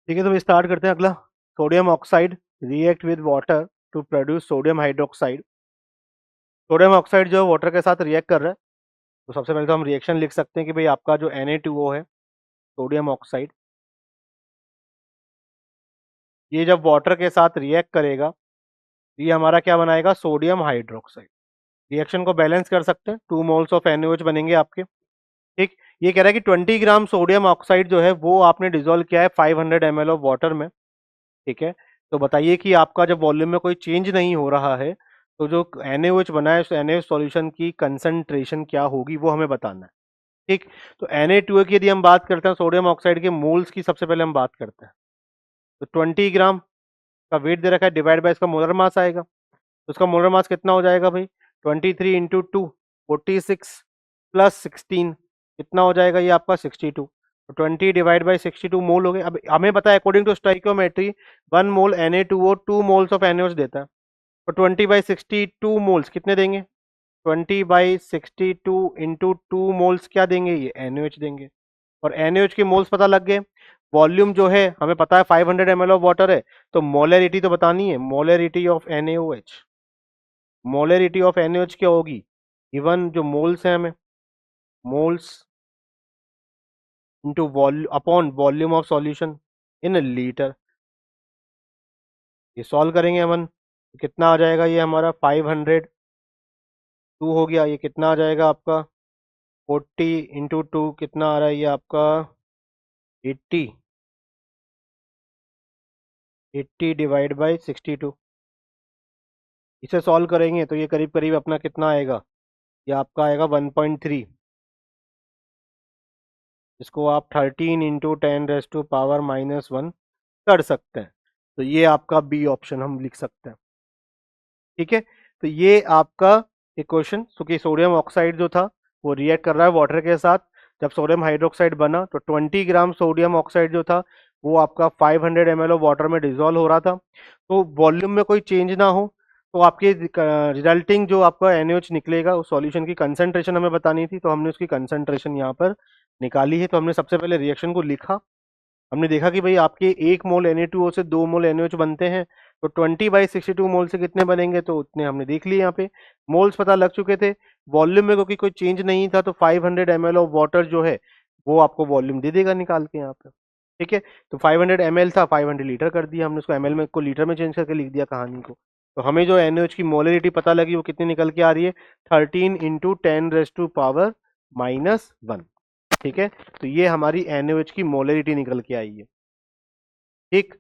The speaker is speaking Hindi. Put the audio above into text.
ठीक है, तो स्टार्ट करते हैं। अगला, sodium oxide react with water to produce sodium hydroxide. Sodium oxide जो है वाटर के साथ रिएक्ट कर रहा है। तो सबसे पहले तो हम रिएक्शन लिख सकते हैं कि भाई आपका जो Na2O है, सोडियम ऑक्साइड, ये जब वाटर के साथ रिएक्ट करेगा, ये हमारा क्या बनाएगा, सोडियम हाइड्रोक्साइड। रिएक्शन को बैलेंस कर सकते हैं, 2 मोल्स ऑफ NaOH बनेंगे आपके। ठीक, ये कह रहा है कि 20 ग्राम सोडियम ऑक्साइड जो है वो आपने डिजोल्व किया है 500 ml ऑफ वाटर में। ठीक है, तो बताइए कि आपका जब वॉल्यूम में कोई चेंज नहीं हो रहा है, तो जो NaOH बना है उस NaOH सॉल्यूशन की कंसंट्रेशन क्या होगी वो हमें बताना है। ठीक, तो Na2O की यदि हम बात करते हैं, सोडियम ऑक्साइड के मोल्स की सबसे पहले हम बात करते हैं। तो 20 ग्राम का वेट दे रखा है, डिवाइड बाय इसका मोलर मास आएगा। तो उसका मोलर मास कितना हो जाएगा भाई, 23 इंटू 2 46 प्लस 16 कितना हो जाएगा, ये आपका 62। तो 20 डिवाइड बाई 62 मोल हो गए। अब हमें पता है according to stoichiometry 1 mole Na2O 2 moles of NaOH देता है। तो 20 बाई 62 मोल्स कितने देंगे, 20 बाई 62 इंटू 2 मोल्स क्या देंगे, ये NaOH देंगे। और NaOH के मोल्स पता लग गए। वॉल्यूम जो है हमें पता है 500 ml ऑफ वाटर है, तो मोलरिटी तो बतानी है, molarity of NaOH। Molarity of NaOH क्या होगी, इवन जो मोल्स है हमें, moles into volume upon volume of solution in litre. ये सॉल्व करेंगे अपन, कितना आ जाएगा, ये हमारा 500 2 हो गया, ये कितना आ जाएगा आपका 40 इंटू 2 कितना आ रहा है, ये आपका 80। 80 डिवाइड बाई 62, इसे सॉल्व करेंगे तो ये करीब करीब अपना कितना आएगा, ये आपका आएगा 1.3। इसको आप 13 इंटू 10⁻⁻⁻1 कर सकते हैं। तो ये आपका बी ऑप्शन हम लिख सकते हैं। ठीक है, तो ये आपका इक्वेशन, क्योंकि सोडियम ऑक्साइड जो था वो रिएक्ट कर रहा है वाटर के साथ। जब सोडियम हाइड्रोक्साइड बना तो 20 ग्राम सोडियम ऑक्साइड जो था वो आपका 500 ml ऑफ वाटर में डिजोल्व हो रहा था। तो वॉल्यूम में कोई चेंज ना हो, तो आपके रिजल्टिंग जो आपका NaOH निकलेगा उस सॉल्यूशन की कंसंट्रेशन हमें बतानी थी, तो हमने उसकी कंसंट्रेशन यहाँ पर निकाली है। तो हमने सबसे पहले रिएक्शन को लिखा, हमने देखा कि भाई आपके 1 मोल Na2O से 2 मोल NaOH बनते हैं, तो 20 बाई 62 मोल से कितने बनेंगे, तो उतने हमने देख लिए। यहाँ पे मोल्स पता लग चुके थे। वॉल्यूम में क्योंकि कोई चेंज नहीं था, तो 500 ml ऑफ वाटर जो है वो आपको वॉल्यूम दे देगा निकाल के यहाँ पे। ठीक है, तो 500 ml था, 500 लीटर कर दिया हमने उसको, ml में को लीटर में चेंज करके लिख दिया कहानी को। तो हमें जो NaOH की मोलरिटी पता लगी वो कितनी निकल के आ रही है, 13 इंटू 10⁻⁻1। ठीक है, तो ये हमारी NaOH की मोलरिटी निकल के आई है। ठीक,